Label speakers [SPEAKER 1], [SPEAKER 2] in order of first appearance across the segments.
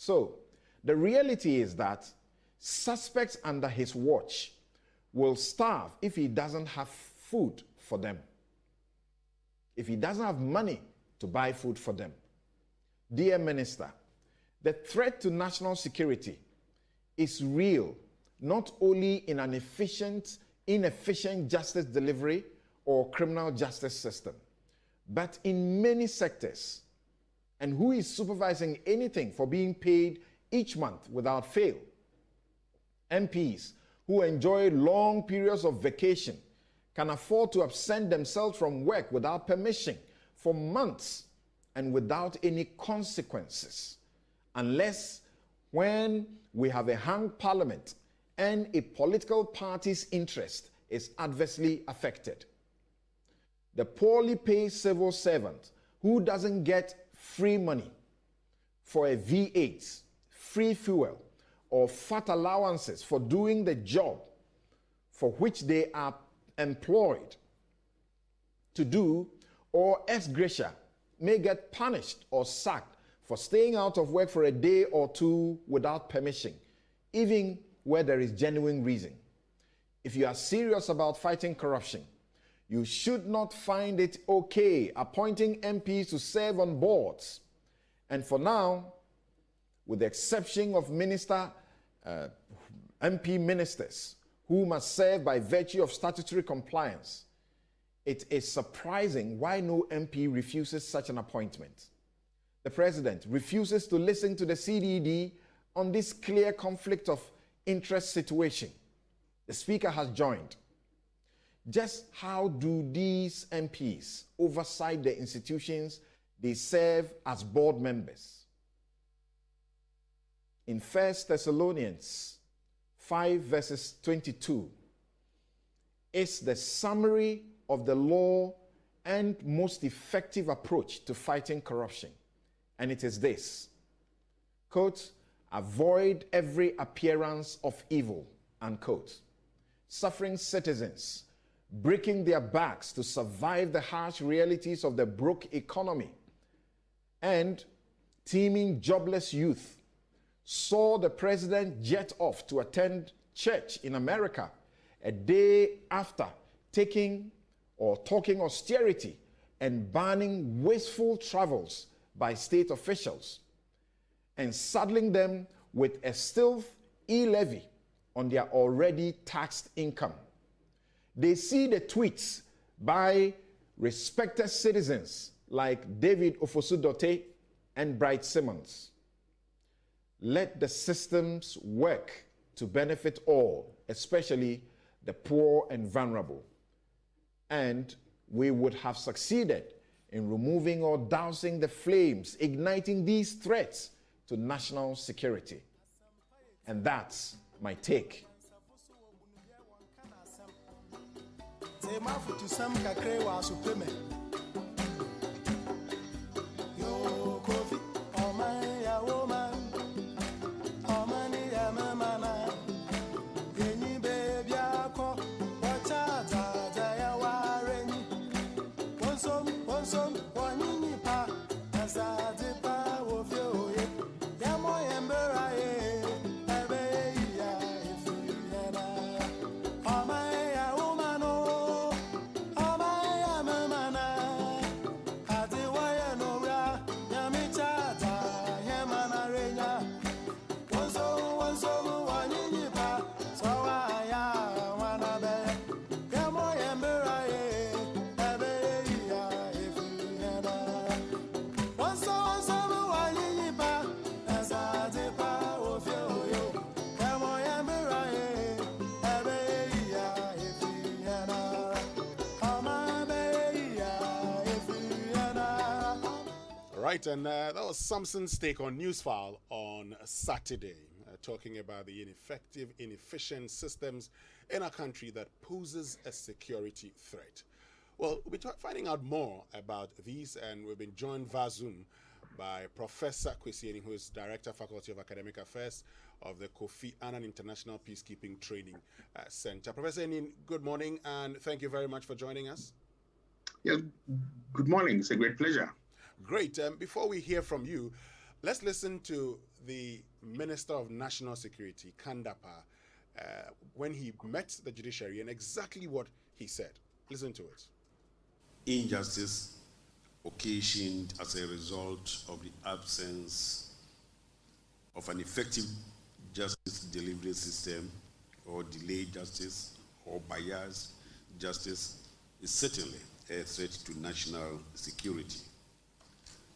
[SPEAKER 1] So, the reality is that suspects under his watch will starve if he doesn't have food for them, if he doesn't have money to buy food for them. Dear Minister, the threat to national security is real, not only in an inefficient justice delivery or criminal justice system, but in many sectors. And who is supervising anything for being paid each month without fail? MPs who enjoy long periods of vacation can afford to absent themselves from work without permission for months and without any consequences, unless when we have a hung parliament and a political party's interest is adversely affected. The poorly paid civil servant who doesn't get free money for a V8, free fuel, or fat allowances for doing the job for which they are employed to do, or ex gratia, may get punished or sacked for staying out of work for a day or two without permission, even where there is genuine reason. If you are serious about fighting corruption, you should not find it okay appointing MPs to serve on boards. And for now, with the exception of MP ministers who must serve by virtue of statutory compliance, it is surprising why no MP refuses such an appointment. The President refuses to listen to the CDD on this clear conflict of interest situation. The Speaker has joined. Just how do these MPs oversight the institutions they serve as board members? In 1 Thessalonians 5 verses 22 is the summary of the law and most effective approach to fighting corruption. And it is this, quote, avoid every appearance of evil, unquote. Suffering citizens, breaking their backs to survive the harsh realities of the broke economy, and teeming jobless youth saw the president jet off to attend church in America a day after talking austerity and banning wasteful travels by state officials and saddling them with a stealth e-levy on their already taxed income. They see the tweets by respected citizens like David Ofosu-Dotte and Bright Simmons. Let the systems work to benefit all, especially the poor and vulnerable. And we would have succeeded in removing or dousing the flames, igniting these threats to national security. And that's my take.
[SPEAKER 2] Right, and that was Samson's take on Newsfile on Saturday, talking about the ineffective, inefficient systems in a country that poses a security threat. Well, we'll be finding out more about these, and we've been joined via Zoom by Professor Kwesi Ening, who is Director, Faculty of Academic Affairs of the Kofi Annan International Peacekeeping Training Center. Professor Ening, good morning, and thank you very much for joining us.
[SPEAKER 3] Yes, good morning. It's a great pleasure.
[SPEAKER 2] Great. Before we hear from you, Let's listen to the Minister of National Security, Kandapa, when he met the judiciary and exactly what he said. Listen to it.
[SPEAKER 3] Injustice occasioned as a result of the absence of an effective justice delivery system, or delayed justice, or biased justice, is certainly a threat to national security.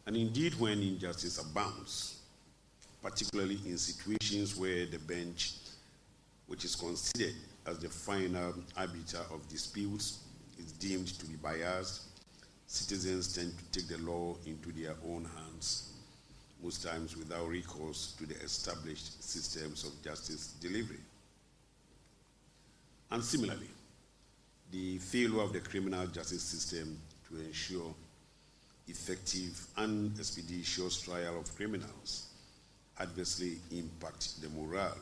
[SPEAKER 3] And indeed, when injustice abounds, particularly in situations where the bench, which is considered as the final arbiter of disputes, is deemed to be biased, citizens tend to take the law into their own hands, most times without recourse to the established systems of justice delivery. And similarly, the failure of the criminal justice system to ensure effective and expeditious trial of criminals adversely impact the morale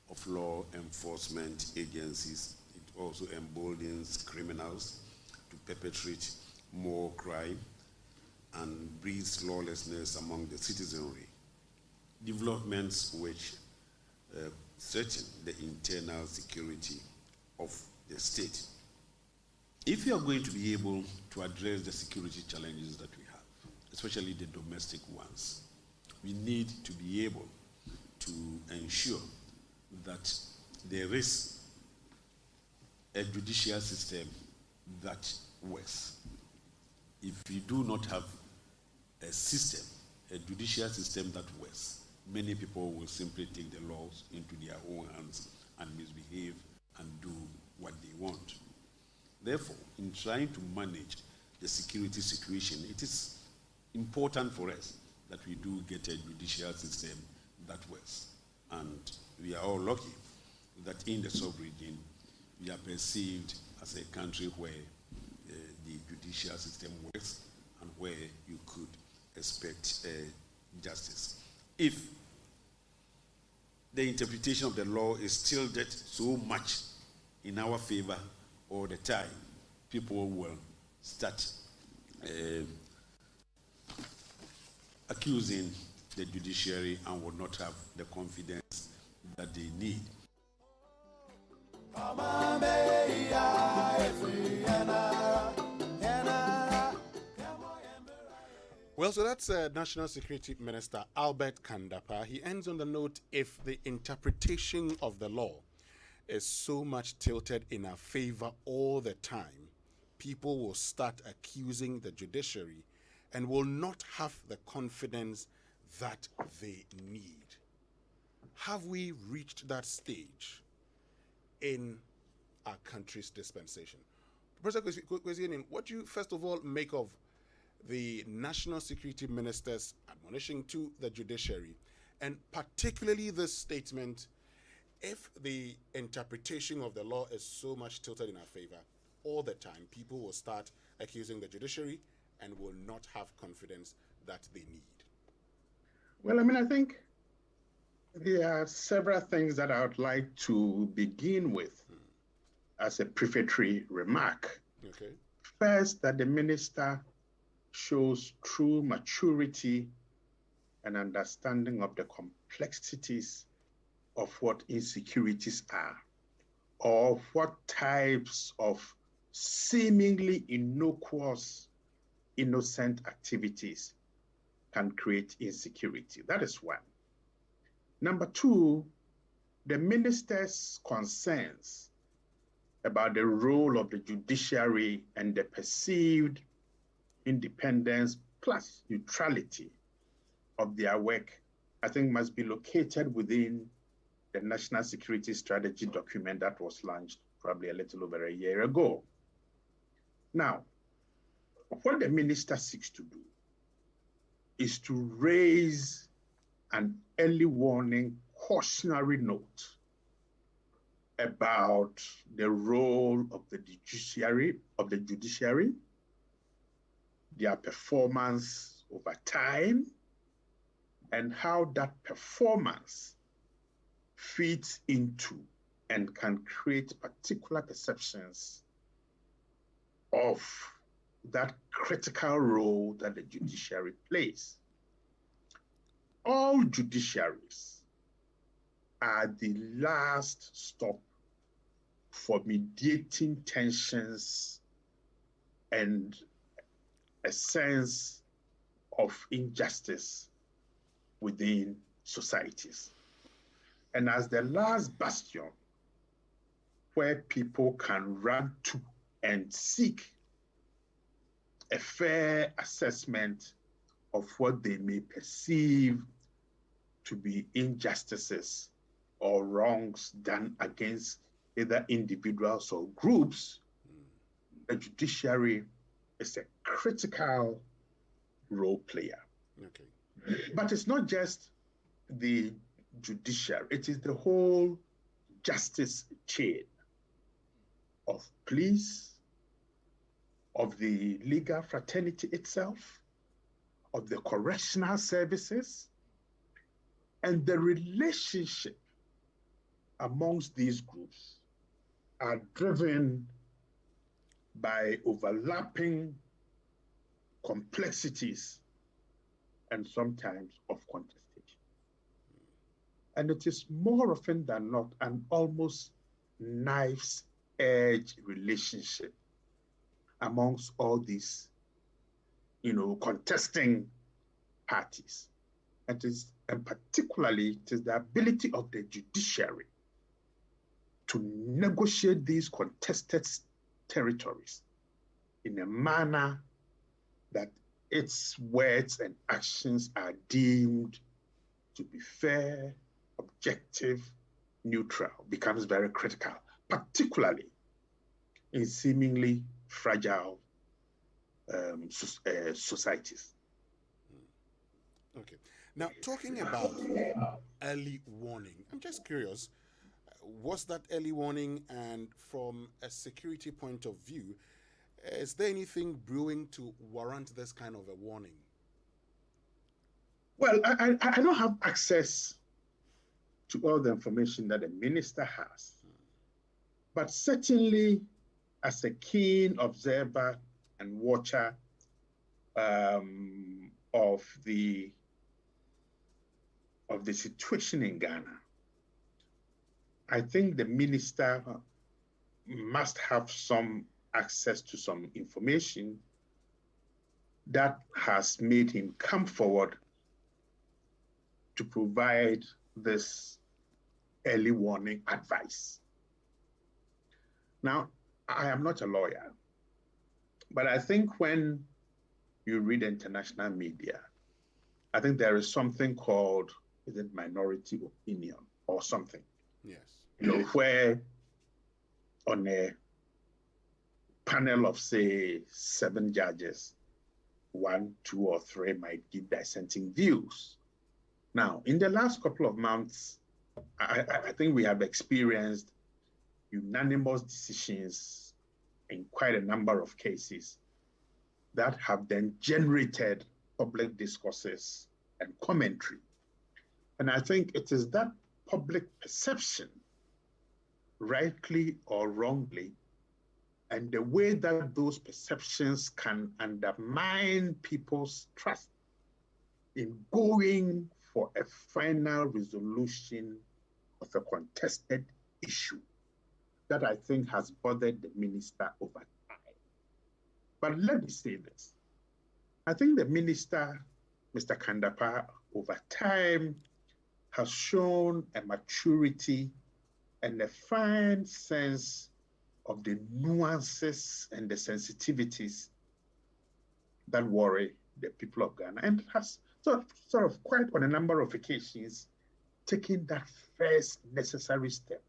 [SPEAKER 3] of law enforcement agencies. It also emboldens criminals to perpetrate more crime and breeds lawlessness among the citizenry, developments which threaten the internal security of the state. If we are going to be able to address the security challenges that we have, especially the domestic ones, we need to be able to ensure that there is a judicial system that works. If we do not have a system, a judicial system that works, many people will simply take the laws into their own hands and misbehave and do what they want. Therefore, in trying to manage the security situation, it is important for us that we do get a judicial system that works. And we are all lucky that in the sub-region, we are perceived as a country where the judicial system works and where you could expect justice. If the interpretation of the law is tilted so much in our favor all the time, people will start accusing the judiciary and will not have the confidence that they need.
[SPEAKER 2] Well, so that's National Security Minister Albert Kandapa. He ends on the note, if the interpretation of the law is so much tilted in our favor all the time, people will start accusing the judiciary and will not have the confidence that they need. Have we reached that stage in our country's dispensation? Professor Kwesi, what do you first of all make of the National Security Minister's admonition to the judiciary, and particularly this statement, if the interpretation of the law is so much tilted in our favor all the time, people will start accusing the judiciary and will not have confidence that they need?
[SPEAKER 4] Well, I think there are several things that I would like to begin with as a prefatory remark.
[SPEAKER 2] Okay.
[SPEAKER 4] First, that the minister shows true maturity and understanding of the complexities of what insecurities are, or what types of seemingly innocuous, innocent activities can create insecurity. That is one. Number two, the minister's concerns about the role of the judiciary and the perceived independence plus neutrality of their work, I think, must be located within the National Security Strategy document that was launched probably a little over a year ago. Now, what the minister seeks to do is to raise an early warning cautionary note about the role of the judiciary, their performance over time, and how that performance feeds into and can create particular perceptions of that critical role that the judiciary plays. all judiciaries are the last stop for mediating tensions and a sense of injustice within societies. And as the last bastion where people can run to and seek a fair assessment of what they may perceive to be injustices or wrongs done against either individuals or groups, the judiciary is a critical role player.
[SPEAKER 2] Okay.
[SPEAKER 4] But it's not just the judiciary, it is the whole justice chain of police, of the legal fraternity itself, of the correctional services, and the relationship amongst these groups are driven by overlapping complexities and sometimes of contestation. And it is more often than not an almost knife's edge relationship amongst all these, contesting parties. And particularly, it is the ability of the judiciary to negotiate these contested territories in a manner that its words and actions are deemed to be fair, objective, neutral, becomes very critical, particularly in seemingly fragile societies.
[SPEAKER 2] Okay. Now, talking about early warning, I'm just curious, what's that early warning? And from a security point of view, is there anything brewing to warrant this kind of a warning?
[SPEAKER 4] Well, I don't have access to all the information that the minister has, but certainly as a keen observer and watcher of the situation in Ghana, I think the minister must have some access to some information that has made him come forward to provide this early warning advice. Now, I am not a lawyer, but I think when you read international media, I think there is something called, is it minority opinion or something?
[SPEAKER 2] Yes.
[SPEAKER 4] Where on a panel of, say, 7 judges, 1, 2, or 3 might give dissenting views. Now, in the last couple of months, I think we have experienced unanimous decisions in quite a number of cases that have then generated public discourses and commentary. And I think it is that public perception, rightly or wrongly, and the way that those perceptions can undermine people's trust in going for a final resolution of a contested issue that I think has bothered the minister over time. But let me say this. I think the minister, Mr. Kandapa, over time has shown a maturity and a fine sense of the nuances and the sensitivities that worry the people of Ghana, and has sort of quite on a number of occasions taken that first necessary step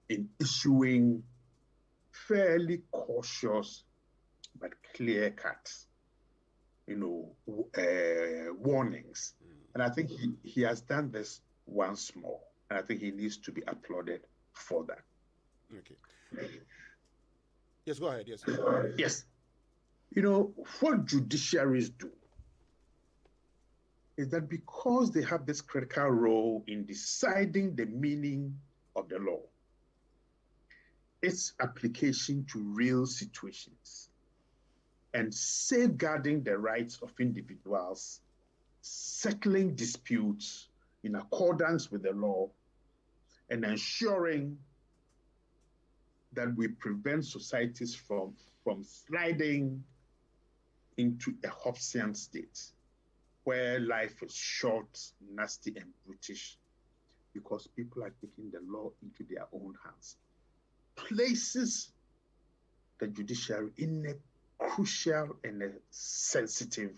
[SPEAKER 4] in issuing fairly cautious but clear-cut, warnings. And I think he has done this once more, and I think he needs to be applauded for that.
[SPEAKER 2] Okay. Yes, go ahead. Yes.
[SPEAKER 4] Yes. What judiciaries do is that because they have this critical role in deciding the meaning of the law, its application to real situations, and safeguarding the rights of individuals, settling disputes in accordance with the law and ensuring that we prevent societies from sliding into a Hobbesian state where life is short, nasty, and brutish because people are taking the law into their own hands, places the judiciary in a crucial and a sensitive,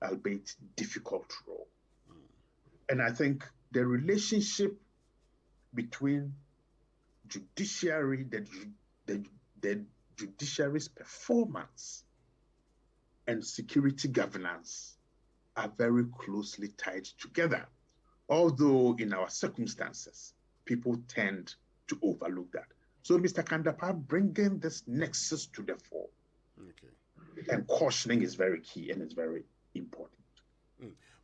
[SPEAKER 4] albeit difficult role. And I think the relationship between judiciary, the judiciary's performance and security governance are very closely tied together. Although in our circumstances, people tend to overlook that. So Mr. Kandapar bringing this nexus to the fore. Okay. And cautioning is very key and it's very important.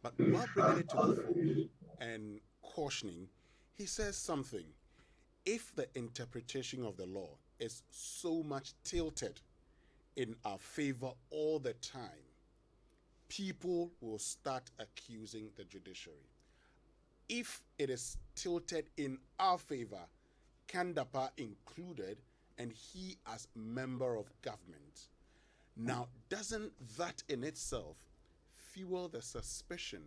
[SPEAKER 2] But while bringing it to the fore and cautioning, he says something. If the interpretation of the law is so much tilted in our favor all the time, people will start accusing the judiciary. If it is tilted in our favor, Kandapar included, and he as member of government, now doesn't that in itself fuel the suspicion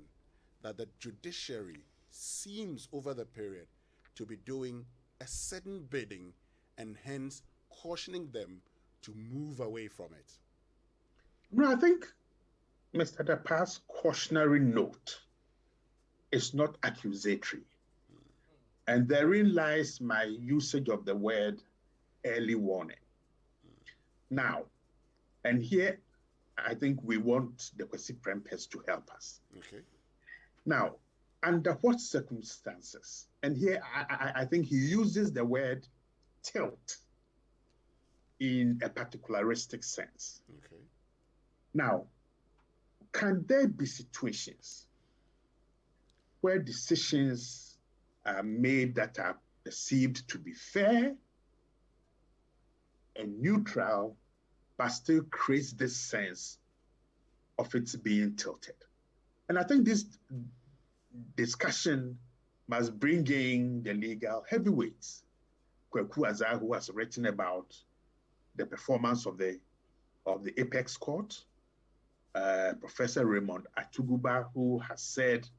[SPEAKER 2] that the judiciary seems over the period to be doing a certain bidding and hence cautioning them to move away from it?
[SPEAKER 4] No, I think Mr. Dapar's cautionary note is not accusatory. And therein lies my usage of the word early warning. Now, and here I think we want the Kwesi Prempeh to help us.
[SPEAKER 2] Okay.
[SPEAKER 4] Now, under what circumstances? And here I think he uses the word tilt in a particularistic sense.
[SPEAKER 2] Okay.
[SPEAKER 4] Now, can there be situations where decisions are made that are perceived to be fair and neutral, but still creates this sense of it being tilted? And I think this discussion must bring in the legal heavyweights. Kweku Azar, who has written about the performance of the Apex Court, Professor Raymond Atuguba, who has said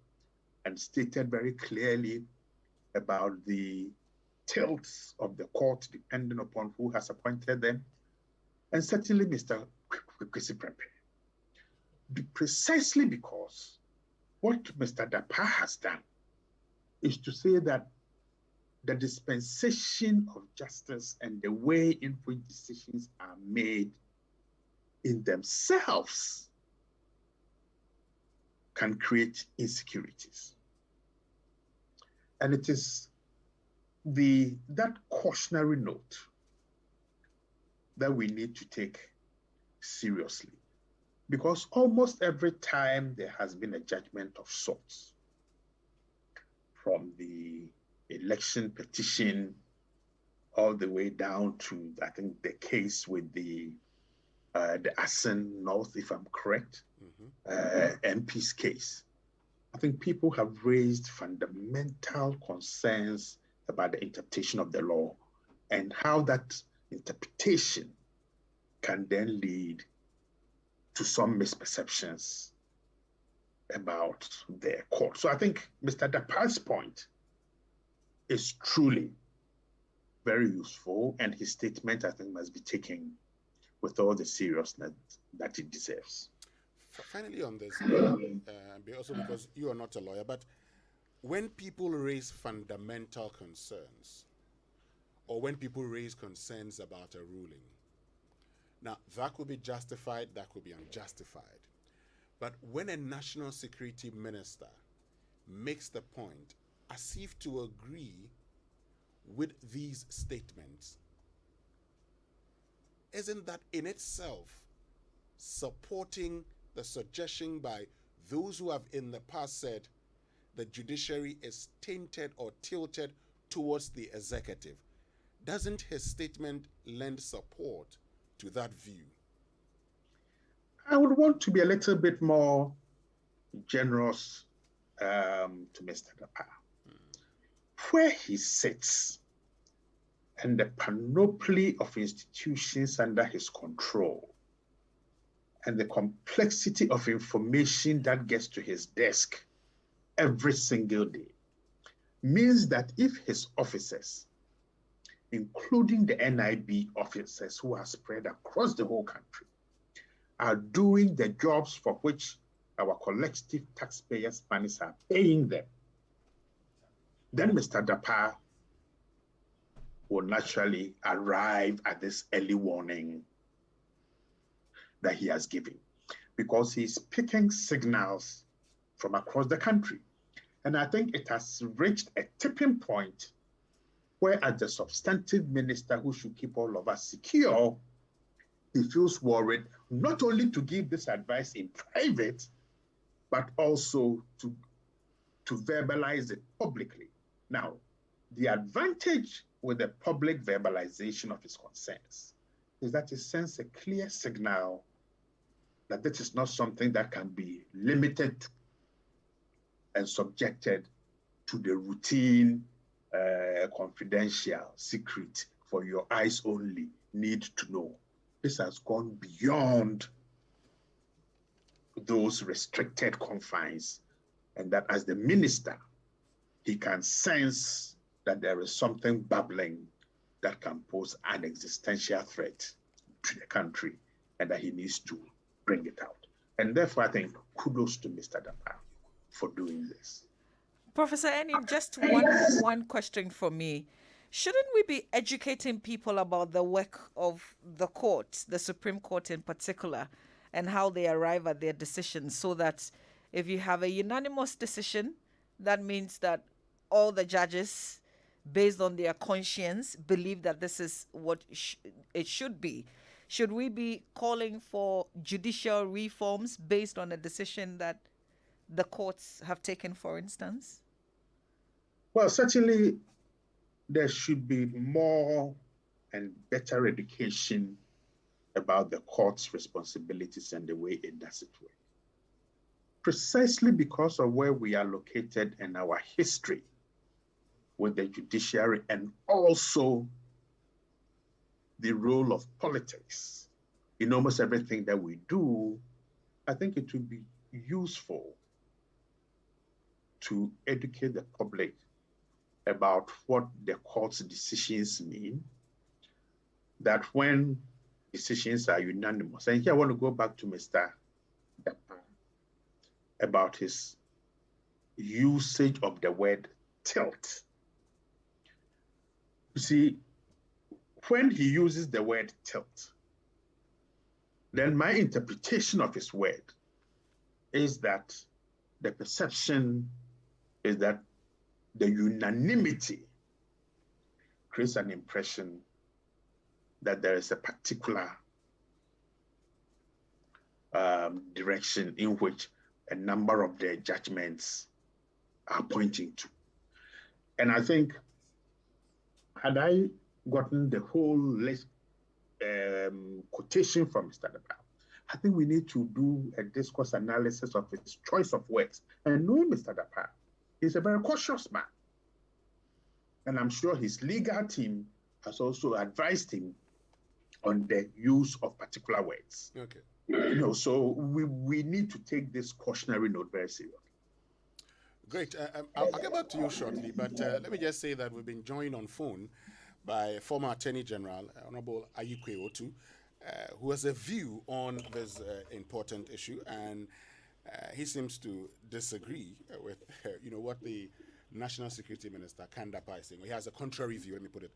[SPEAKER 4] and stated very clearly about the tilts of the court depending upon who has appointed them, and certainly Mr. Kwesi Prempeh. Precisely because what Mr. Dapar has done is to say that the dispensation of justice and the way in which decisions are made in themselves can create insecurities. And it is that cautionary note that we need to take seriously. Because almost every time there has been a judgment of sorts, from the election petition all the way down to, I think, the case with the Assen North, if I'm correct, MP's case. I think people have raised fundamental concerns about the interpretation of the law and how that interpretation can then lead to some misperceptions about their court. So I think Mr. Dapar's point is truly very useful, and his statement, I think, must be taken with all the seriousness that it deserves.
[SPEAKER 2] Finally on this, also because you are not a lawyer, but when people raise fundamental concerns, or when people raise concerns about a ruling, now that could be justified, that could be unjustified. But when a national security minister makes the point as if to agree with these statements, isn't that in itself supporting the suggestion by those who have in the past said the judiciary is tainted or tilted towards the executive? Doesn't his statement lend support to that view?
[SPEAKER 4] I would want to be a little bit more generous to Mr. Dapa. Where he sits and the panoply of institutions under his control and the complexity of information that gets to his desk every single day means that if his officers, including the NIB officers who are spread across the whole country, are doing the jobs for which our collective taxpayers' monies are paying them, then Mr. Dapa will naturally arrive at this early warning that he has given, because he's picking signals from across the country. And I think it has reached a tipping point where, as the substantive minister who should keep all of us secure, he feels worried not only to give this advice in private, but also to verbalize it publicly. Now, the advantage with the public verbalization of his concerns is that it sends a clear signal that this is not something that can be limited and subjected to the routine, confidential, secret, for your eyes only, need to know. This has gone beyond those restricted confines, and that as the minister, he can sense that there is something bubbling that can pose an existential threat to the country, and that he needs to bring it out. And therefore, I think kudos to Mr. Dapa for doing this.
[SPEAKER 5] Professor Enin, just one question for me. Shouldn't we be educating people about the work of the courts, the Supreme Court in particular, and how they arrive at their decisions, so that if you have a unanimous decision, that means that all the judges, based on their conscience, believe that this is what it should be? Should we be calling for judicial reforms based on a decision that the courts have taken, for instance?
[SPEAKER 4] Well, certainly there should be more and better education about the court's responsibilities and the way it does its work. Precisely because of where we are located and our history with the judiciary, and also the role of politics in almost everything that we do, I think it would be useful to educate the public about what the court's decisions mean, that when decisions are unanimous, and here I want to go back to Mr. Dapa about his usage of the word tilt. You see, when he uses the word tilt, then my interpretation of his word is that the perception is that the unanimity creates an impression that there is a particular direction in which a number of their judgments are pointing to. And I think, had I gotten the whole list, quotation from Mr. Dapa, I think we need to do a discourse analysis of his choice of words. And knowing Mr. Dapa, he's a very cautious man. And I'm sure his legal team has also advised him on the use of particular words.
[SPEAKER 2] Okay.
[SPEAKER 4] So we need to take this cautionary note very seriously.
[SPEAKER 2] Great. I'll get back to you shortly, but let me just say that we've been joined on phone by former Attorney General, Honorable Ayikwe Otu, who has a view on this important issue, and he seems to disagree with what the National Security Minister Kandapa is saying. He has a contrary view, let me put it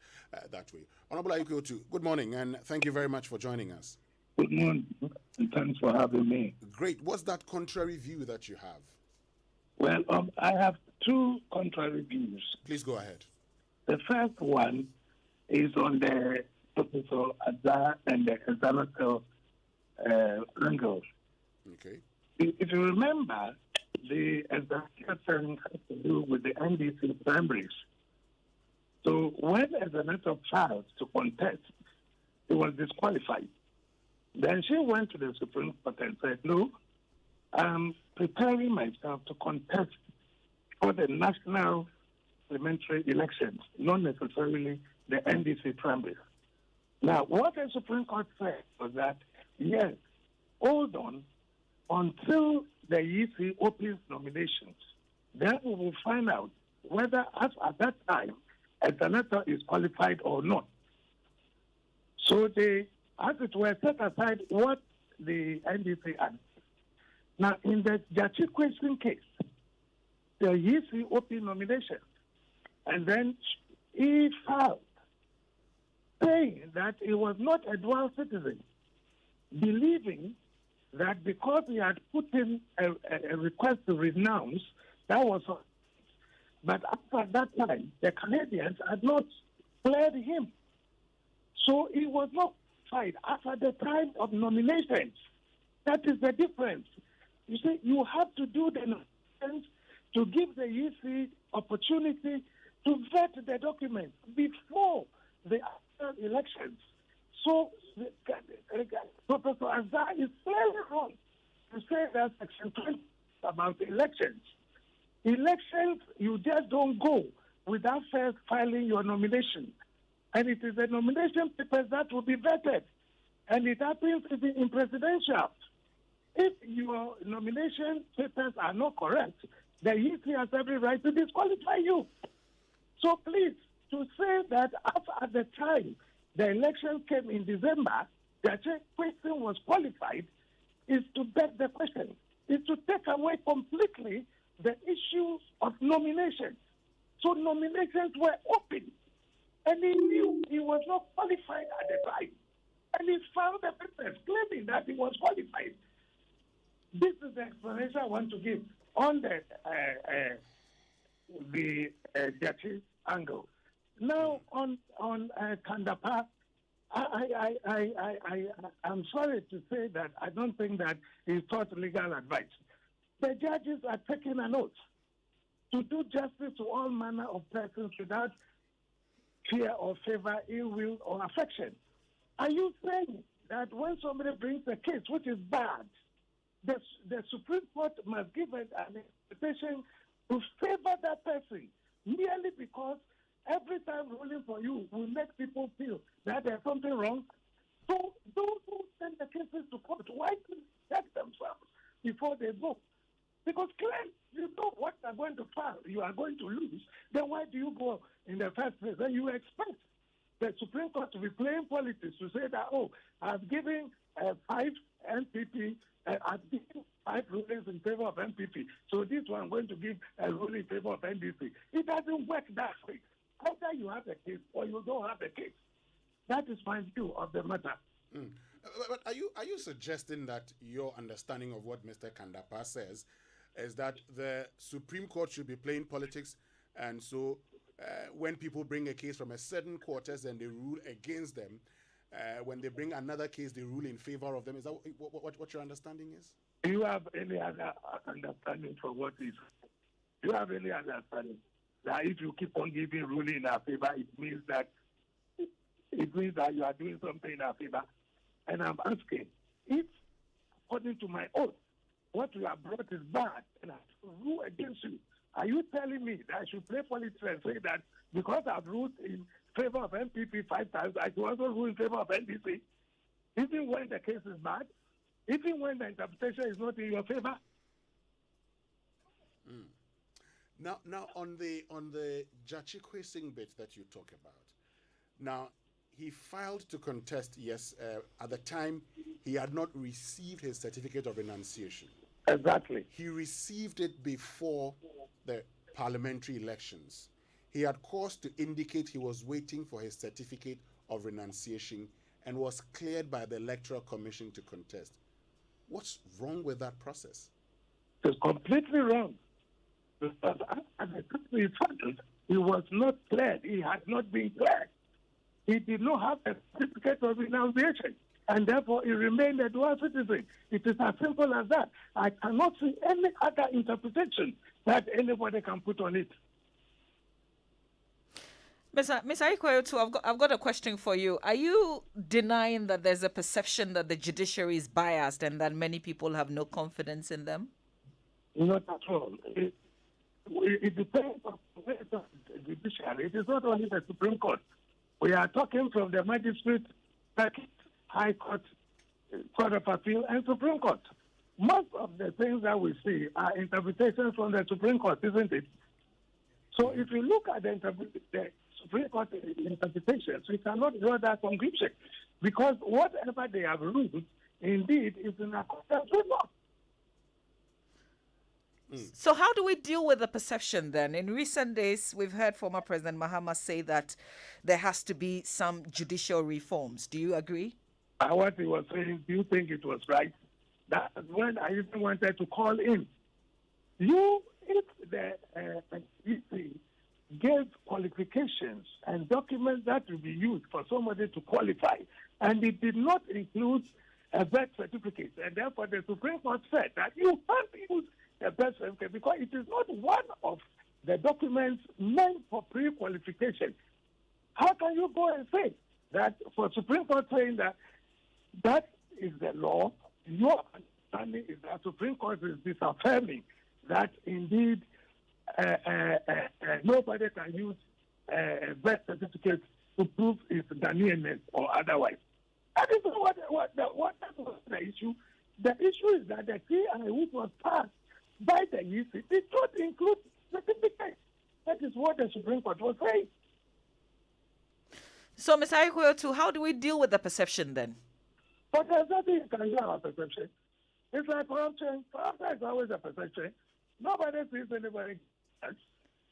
[SPEAKER 2] that way. Honorable Ayikwe Otu, good morning, and thank you very much for joining us.
[SPEAKER 6] Good morning, and thanks for having me.
[SPEAKER 2] Great. What's that contrary view that you have?
[SPEAKER 6] Well, I have two contrary views.
[SPEAKER 2] Please go ahead.
[SPEAKER 6] The first one is on the Professor Azar and the Azaratel angle.
[SPEAKER 2] Okay.
[SPEAKER 6] If you remember, the Azaratel has to do with the NDC primaries. So when Azaratel filed to contest, he was disqualified. Then she went to the Supreme Court and said, no, I'm preparing myself to contest for the national parliamentary elections, not necessarily the NDC primaries. Now, what the Supreme Court said was that, yes, hold on until the EC opens nominations. Then we will find out whether, at that time, a senator is qualified or not. So they, as it were, set aside what the NDC had. Now, in the Jachi question case, the EC opened nominations, and then he filed, saying that he was not a dual citizen, believing that because he had put in a request to renounce, that was all. But after that time, the Canadians had not cleared him. So he was not tried after the time of nominations. That is the difference. You see, you have to do the nominations to give the EC opportunity to vet the documents before the actual elections. So, Professor Azar is clearly wrong to say that Section 20 about elections. Elections, you just don't go without first filing your nomination. And it is the nomination papers that will be vetted. And it happens to be in presidential. If your nomination papers are not correct, the EC has every right to disqualify you. So please, to say that at the time the election came in December, the question was qualified, is to beg the question, is to take away completely the issue of nominations. So nominations were open, and he knew he was not qualified at the time. And he found the papers claiming that he was qualified. This is the explanation I want to give on the judge's angle. Now, on Kandapa, I'm sorry to say that I don't think that he sought legal advice. The judges are taking an oath to do justice to all manner of persons without fear or favor, ill will, or affection. Are you saying that when somebody brings a case which is bad, the Supreme Court must give an interpretation to favor that person merely because every time ruling for you will make people feel that there's something wrong? So those who send the cases to court, why do they check themselves before they go? Because clearly, you know what they're going to file. You are going to lose. Then why do you go in the first place? Then you expect the Supreme Court to be playing politics to say that, oh, I've given 5 NPP, I've given 5 rulings in favor of NPP. So this one I'm going to give a ruling in favor of NDC. It doesn't work that way. Either you have a case or you don't have a case. That is my view of the matter.
[SPEAKER 2] Mm. But are you suggesting that your understanding of what Mr. Kandapa says is that the Supreme Court should be playing politics, and so when people bring a case from a certain quarters and they rule against them, when they bring another case, they rule in favor of them? Is that what your understanding is?
[SPEAKER 6] Do you have any other understanding for what is? Do you have any understanding that if you keep on giving ruling in our favor, it means that you are doing something in our favor? And I'm asking, if, according to my oath, what you have brought is bad and I rule against you, are you telling me that I should play politics and say that because I've ruled in favor of NPP 5 times, I should also rule in favor of NDC, even when the case is bad, even when the interpretation is not in your favor?
[SPEAKER 2] Mm. Now on the Jachikwe Singh bit that you talk about, now he filed to contest. Yes, at the time he had not received his certificate of renunciation.
[SPEAKER 6] Exactly.
[SPEAKER 2] He received it before the parliamentary elections. He had cause to indicate he was waiting for his certificate of renunciation and was cleared by the Electoral Commission to contest. What's wrong with that process?
[SPEAKER 6] It's completely wrong. Because at the time he filed, he was not cleared. He had not been cleared. He did not have a certificate of renunciation, and therefore he remained a dual citizen. It is as simple as that. I cannot see any other interpretation that anybody can put on it.
[SPEAKER 5] Miss Aikoyo, too, I've got a question for you. Are you denying that there's a perception that the judiciary is biased and that many people have no confidence in them?
[SPEAKER 6] Not at all. It depends on the judiciary. It is not only the Supreme Court. We are talking from the magistrate, circuit, High Court, Court of Appeal, and Supreme Court. Most of the things that we see are interpretations from the Supreme Court, isn't it? So if you look at the Supreme Court interpretations, we cannot draw that conclusion because whatever they have ruled, indeed, is in accordance with law.
[SPEAKER 5] So how do we deal with the perception then? In recent days, we've heard former President Mahama say that there has to be some judicial reforms. Do you agree?
[SPEAKER 6] What he was saying, do you think it was right? That's when I even wanted to call in. If the EC gave qualifications and documents that will be used for somebody to qualify, and it did not include a birth certificate, and therefore the Supreme Court said that you can't use a birth certificate because it is not one of the documents meant for pre-qualification. How can you go and say that for Supreme Court saying that that is the law? Your understanding is that Supreme Court is disaffirming that indeed nobody can use a birth certificate to prove its Ghanaianness or otherwise. That is what was the issue. The issue is that the TI which was passed by the EC did not include certificates. That is what the Supreme Court was saying.
[SPEAKER 5] So, Ms. Aikoyo, how do we deal with the perception then?
[SPEAKER 6] But there's nothing you can do about perception. It's like corruption. Corruption is always a perception. Nobody sees anybody else.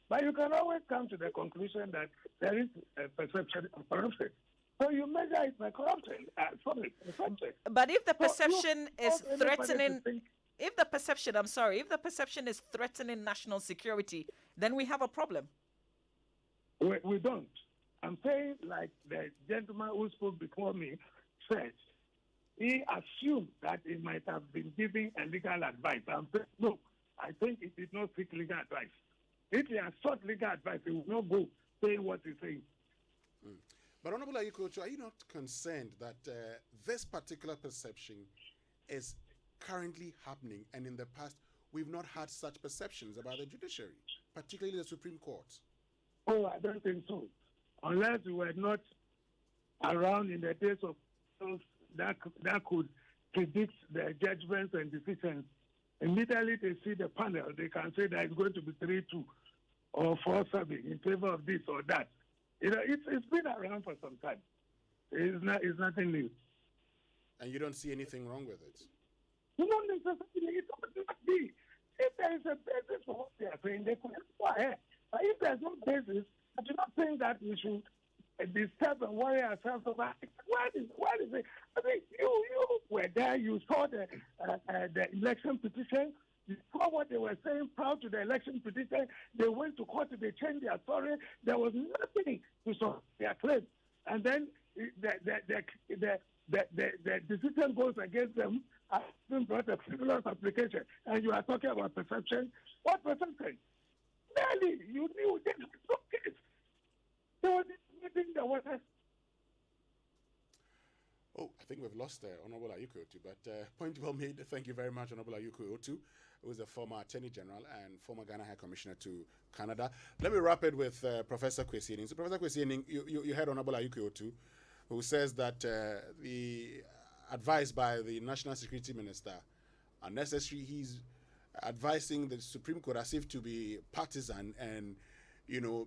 [SPEAKER 6] But you can always come to the conclusion that there is a perception of corruption. So you measure it by corruption. Perception.
[SPEAKER 5] But if the perception is threatening,
[SPEAKER 6] if
[SPEAKER 5] the perception is threatening national security, then we have a problem.
[SPEAKER 6] We don't. I'm saying, like the gentleman who spoke before me said, he assumed that he might have been giving a legal advice. I'm saying, no, I think he did not seek legal advice. If he has sought legal advice, he will not go saying what he's saying.
[SPEAKER 2] But Honorable Aikoyo, are you not concerned that this particular perception is currently happening, and in the past we've not had such perceptions about the judiciary, particularly the Supreme Court?
[SPEAKER 6] Oh, I don't think so. Unless we were not around in the days of those that could predict the judgments and decisions. Immediately they see the panel, they can say that it's going to be 3-2 or 4-7 in favor of this or that. You know, it's been around for some time. It's nothing new.
[SPEAKER 2] And you don't see anything wrong with it?
[SPEAKER 6] You don't necessarily. It not be. If there is a basis for what they are saying, they could go ahead. But if there's no basis, I do not think that we should disturb and worry ourselves about it. What is it? I mean, you were there. You saw the election petition. You saw what they were saying proud to the election petition. They went to court. They changed their story. There was nothing to support their claim. And then the decision goes against them. I've been brought a frivolous application. And you are talking about perception. What perception? Really, you knew that was no case. There was anything that was.
[SPEAKER 2] Oh, I think we've lost Honorable Aikoyo, but point well made. Thank you very much, Honorable Aikoyo, who is a former Attorney General and former Ghana High Commissioner to Canada. Let me wrap it with Professor Kwesi Ening. So, Professor Kwesi Ening, you heard Honorable Aikoyo, who says that the advice by the National Security Minister are necessary. He's advising the Supreme Court as if to be partisan and,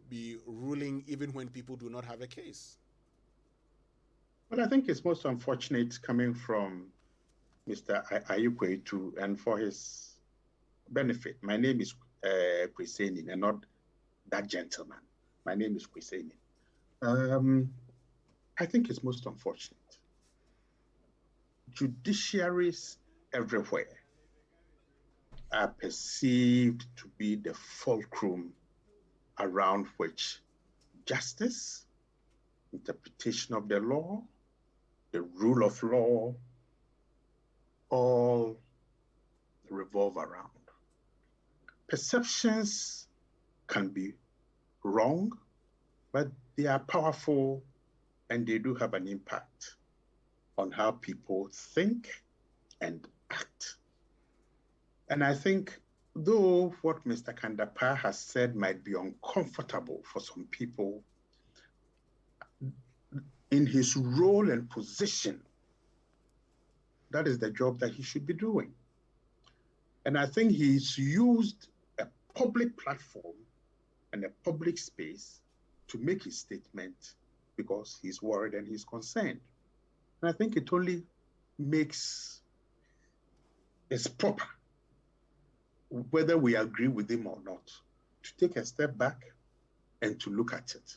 [SPEAKER 2] be ruling even when people do not have a case.
[SPEAKER 4] Well, I think it's most unfortunate coming from Mr. Aikoyo, and for his benefit. My name is Kwesi Ening, and not that gentleman. My name is Kwesi Ening. I think it's most unfortunate. Judiciaries everywhere are perceived to be the fulcrum around which justice, interpretation of the law, the rule of law, all revolve around. Perceptions can be wrong, but they are powerful and they do have an impact on how people think and act. And I think, though what Mr. Kandapaa has said might be uncomfortable for some people, in his role and position, that is the job that he should be doing. And I think he's used a public platform and a public space to make his statement because he's worried and he's concerned. And I think it only makes it's proper, whether we agree with him or not, to take a step back and to look at it.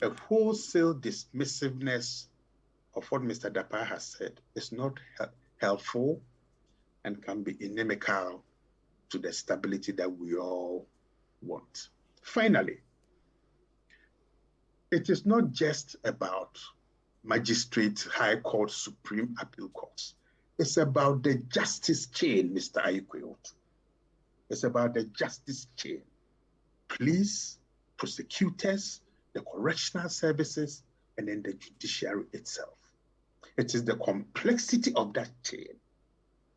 [SPEAKER 4] A wholesale dismissiveness of what Mr. Dapaa has said is not helpful and can be inimical to the stability that we all want. Finally, it is not just about magistrate, high court, supreme appeal courts. It's about the justice chain, Mr. Ayikweotu. It's about the justice chain. Police, prosecutors, the correctional services, and then the judiciary itself. It is the complexity of that chain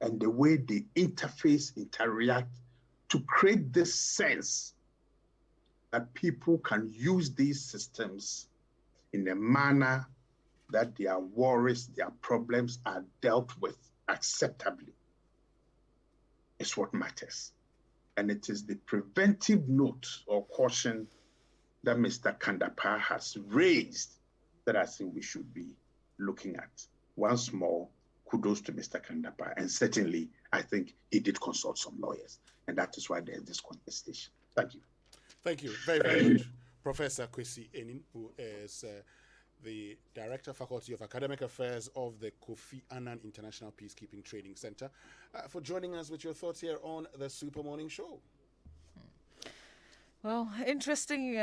[SPEAKER 4] and the way they interface, interact to create this sense that people can use these systems in a manner that their worries, their problems are dealt with acceptably. It's what matters. And it is the preventive note or caution that Mr. Kandapaa has raised that I think we should be looking at. Once more, kudos to Mr. Kandapaa. And certainly, I think he did consult some lawyers. And that is why there's this contestation. Thank you.
[SPEAKER 2] Thank you very, very much, Professor Kwesi Enin, who is the Director, Faculty of Academic Affairs of the Kofi Annan International Peacekeeping Training Center, for joining us with your thoughts here on the Super Morning Show.
[SPEAKER 5] Well, interesting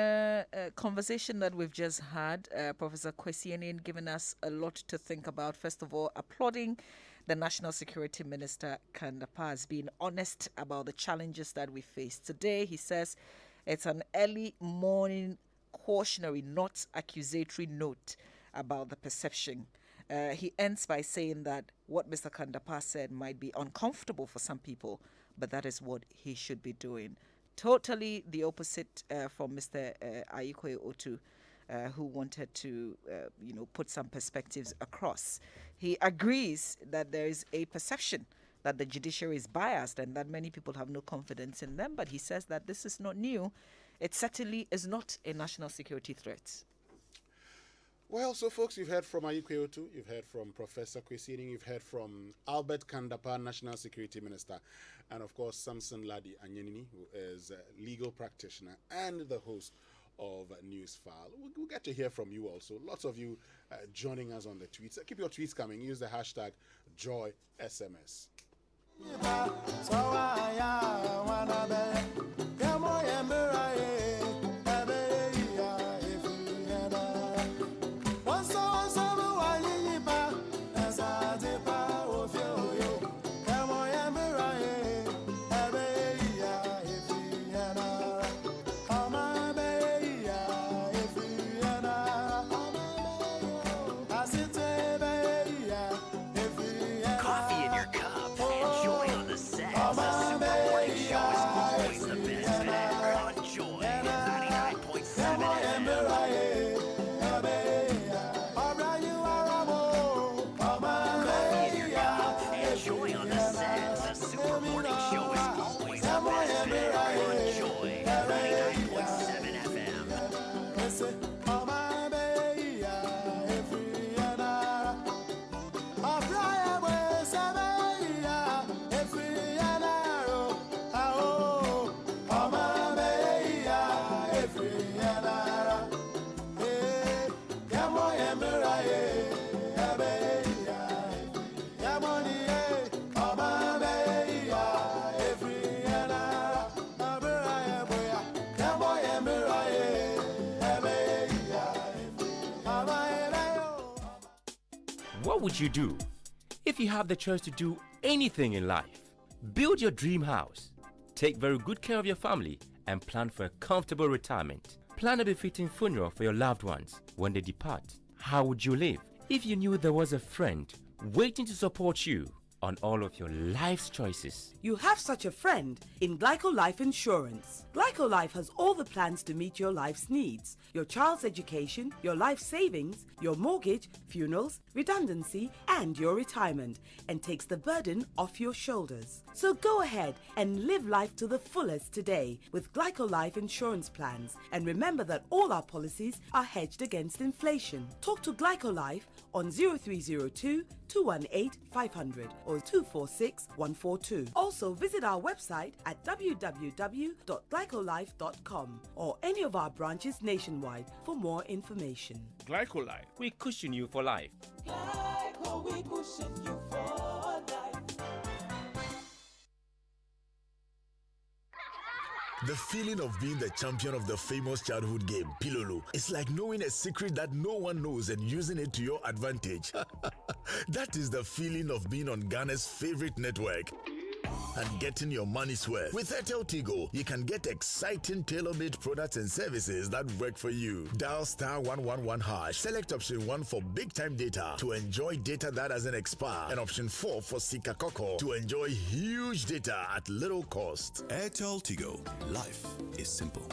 [SPEAKER 5] conversation that we've just had. Professor Kwesi Enin giving us a lot to think about. First of all, applauding the National Security Minister, Kandapaa, as being honest about the challenges that we face today. He says it's an early morning cautionary, not accusatory note about the perception. He ends by saying that what Mr. Kandapaa said might be uncomfortable for some people, but that is what he should be doing. Totally the opposite from Mr. Ayikweotu, who wanted to, put some perspectives across. He agrees that there is a perception that the judiciary is biased and that many people have no confidence in them, but he says that this is not new. It certainly is not a national security threat.
[SPEAKER 2] Well, so folks, you've heard from Ayikweotu, you've heard from Professor Kwesi Enin, you've heard from Albert Kandapaa, National Security Minister, and of course Samson Ladi Anyenini, who is a legal practitioner and the host of Newsfile. We'll get to hear from you also. Lots of you joining us on the tweets. Keep your tweets coming. Use the hashtag JoySMS.
[SPEAKER 7] What would you do if you have the choice to do anything in life? Build your dream house, take very good care of your family, and plan for a comfortable retirement. Plan a befitting funeral for your loved ones when they depart. How would you live if you knew there was a friend waiting to support you on all of your life's choices?
[SPEAKER 8] You have such a friend in Glyco Life Insurance. Glyco Life has all the plans to meet your life's needs. Your child's education, your life savings, your mortgage, funerals, redundancy, and your retirement, and takes the burden off your shoulders. So go ahead and live life to the fullest today with Glyco Life Insurance plans. And remember that all our policies are hedged against inflation. Talk to Glyco Life on 0302 218 500 or 246 142. Also visit our website at www.glycolife.com or any of our branches nationwide for more information.
[SPEAKER 7] Glycolife, we cushion you for life.
[SPEAKER 9] Glyco, we cushion you for life.
[SPEAKER 10] The feeling of being the champion of the famous childhood game, Pilolo, is like knowing a secret that no one knows and using it to your advantage. That is the feeling of being on Ghana's favorite network and getting your money's worth. With Airtel Tigo, you can get exciting tailor-made products and services that work for you. Dial *111#. Select option 1 for big-time data to enjoy data that doesn't expire, and option 4 for Sika Koko to enjoy huge data at little cost.
[SPEAKER 11] Airtel Tigo. Life is simple.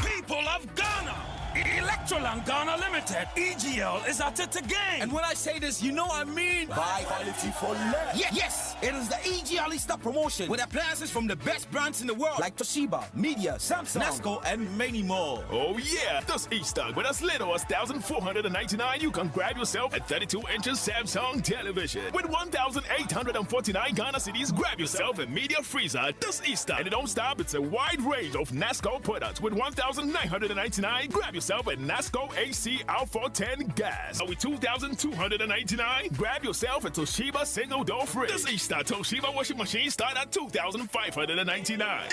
[SPEAKER 12] People of Ghana! Electroland Ghana Limited, EGL, is at it again.
[SPEAKER 13] And when I say this, you know I mean
[SPEAKER 12] buy quality for less.
[SPEAKER 13] Yes, it is the EGL Easter promotion with appliances from the best brands in the world like Toshiba, Media, Samsung, Nasco, and many more.
[SPEAKER 14] Oh yeah, this Easter with as little as $1,499, you can grab yourself a 32-inch Samsung television. With 1,849 Ghana cedis, grab yourself a media freezer this Easter. And it don't stop, it's a wide range of Nasco products. With 1,999, grab yourself a Nasco AC Alpha 10 gas. With 2,299, grab yourself a Toshiba single door fridge. This Easter, Toshiba washing machine start at 2,599.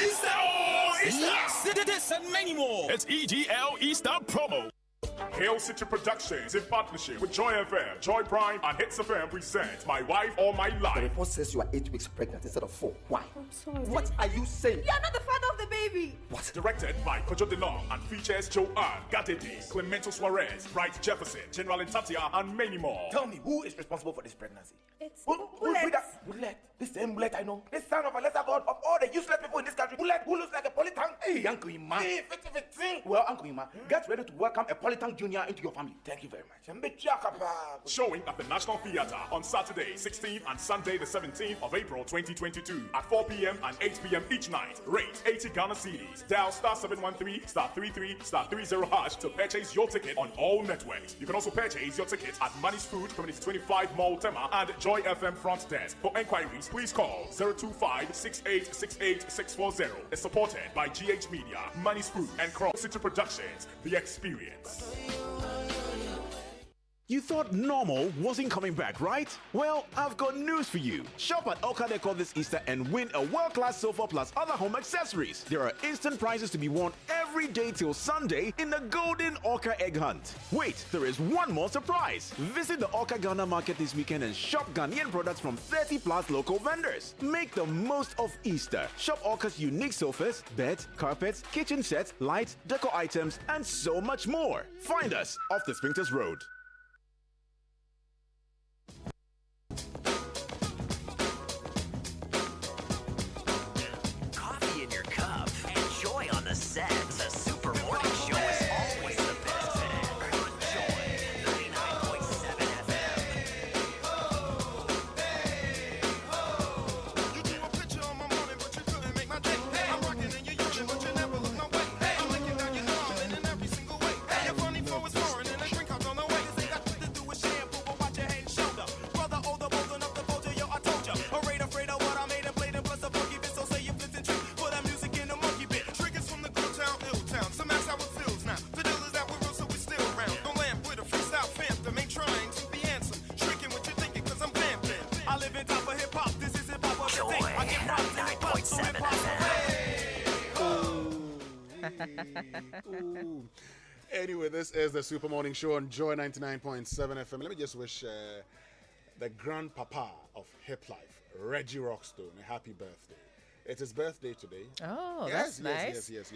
[SPEAKER 13] Yes, this and many more.
[SPEAKER 14] It's EGL Easter promo.
[SPEAKER 15] Hail City Productions in partnership with Joy FM, Joy Prime, and Hits FM present My Wife All My Life.
[SPEAKER 16] The report says you are 8 weeks pregnant instead of 4. Why?
[SPEAKER 17] I'm sorry.
[SPEAKER 16] What are you saying?
[SPEAKER 17] You are not the father of the baby.
[SPEAKER 16] What?
[SPEAKER 15] Directed by Kojo Delong and features Joanne, Gatedi, Clemento Suarez, Bright Jefferson, General Ntatia, and many more.
[SPEAKER 16] Tell me, who is responsible for this pregnancy?
[SPEAKER 17] It's
[SPEAKER 16] Bullet. This same Bullet I know. This son of a lesser god of all the useless people in this country. Bullet, who looks like a polytank. Hey, Uncle Ima. Hey, well, Uncle Ima, get ready to welcome a polytank junior into your family. Thank you very much.
[SPEAKER 15] Showing at the National Theatre on Saturday 16th and Sunday the 17th of April 2022 at 4 p.m. and 8 p.m. each night. Rate 80 Ghana cedis. Dial *713*33*30# to purchase your ticket on all networks. You can also purchase your ticket at Money's Food, Community 25 Mall Tema, and Joy FM Front Desk. For enquiries, please call 025-6868-640. It's supported by GH Media, Money's Food, and Cross City Productions. The Experience.
[SPEAKER 18] You thought normal wasn't coming back, right? Well, I've got news for you. Shop at Oka Decor this Easter and win a world-class sofa plus other home accessories. There are instant prizes to be won every day till Sunday in the Golden Oka Egg Hunt. Wait, there is one more surprise. Visit the Oka Ghana Market this weekend and shop Ghanaian products from 30 plus local vendors. Make the most of Easter. Shop Oka's unique sofas, beds, carpets, kitchen sets, lights, decor items, and so much more. Find us off the Spinkters Road.
[SPEAKER 19] The set. The Super Morning Show is always the best. On Joy 99.7 FM.
[SPEAKER 20] You drew a picture on my morning, but you couldn't make my day. I'm rocking in your union, but you never look my way. I'm licking down your arm in every single way. Your funny flow is foreign and a drink out on the way. This ain't got nothing to do with shampoo, but watch your head and shoulder. Brother, older, bold enough to fold you, yo, I told ya. Afraid of what I made and played and plus a funky bit, so say you flipped and trick. Put that music in the monkey bit. Triggers from the good town, ill town. Some ask how it feels now. The deal is that we're real, so we still around. Don't lamp with a freestyle phantom. Ain't trying to be handsome. Tricking what you're thinking, cause I'm vamping. I live in top of hip hop. This is hip hop.
[SPEAKER 19] Joy 99.7
[SPEAKER 2] FM. Anyway, this is the Super Morning Show on Joy 99.7 FM. Let me just wish the grandpapa of hip life, Reggie Rockstone, a happy birthday. It's his birthday today.
[SPEAKER 5] Oh, that's nice.
[SPEAKER 2] Yes.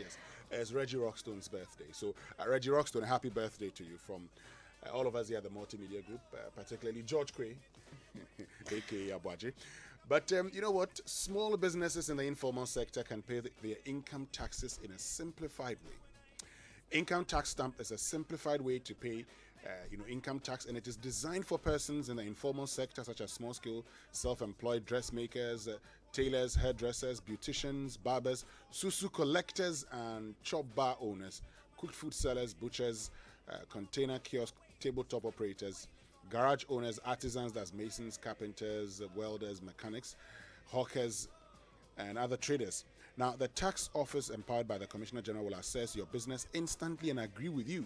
[SPEAKER 2] It's Reggie Rockstone's birthday. So, Reggie Rockstone, happy birthday to you from all of us here at the Multimedia Group, particularly George Cray, a.k.a. Abwaji. But you know what? Small businesses in the informal sector can pay their income taxes in a simplified way. Income tax stamp is a simplified way to pay income tax, and it is designed for persons in the informal sector such as small-scale self-employed dressmakers, tailors, hairdressers, beauticians, barbers, susu collectors, and chop bar owners, cooked food sellers, butchers, container kiosk, tabletop operators, garage owners, artisans, that's masons, carpenters, welders, mechanics, hawkers, and other traders. Now, the tax office empowered by the Commissioner General will assess your business instantly and agree with you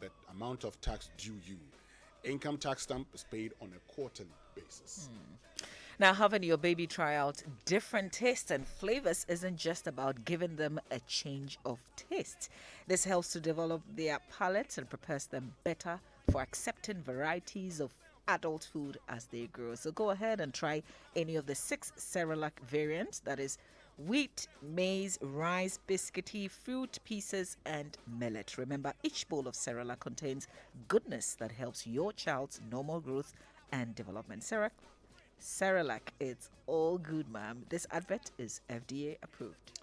[SPEAKER 2] the amount of tax due you. Income tax stamp is paid on a quarterly basis.
[SPEAKER 5] Now, having your baby try out different tastes and flavors isn't just about giving them a change of taste. This helps to develop their palates and prepares them better for accepting varieties of adult food as they grow. So go ahead and try any of the 6 Cerelac variants, that is wheat, maize, rice, biscuity, fruit pieces, and millet. Remember, each bowl of Cerelac contains goodness that helps your child's normal growth and development. Cerelac, it's all good, ma'am. This advert is FDA approved.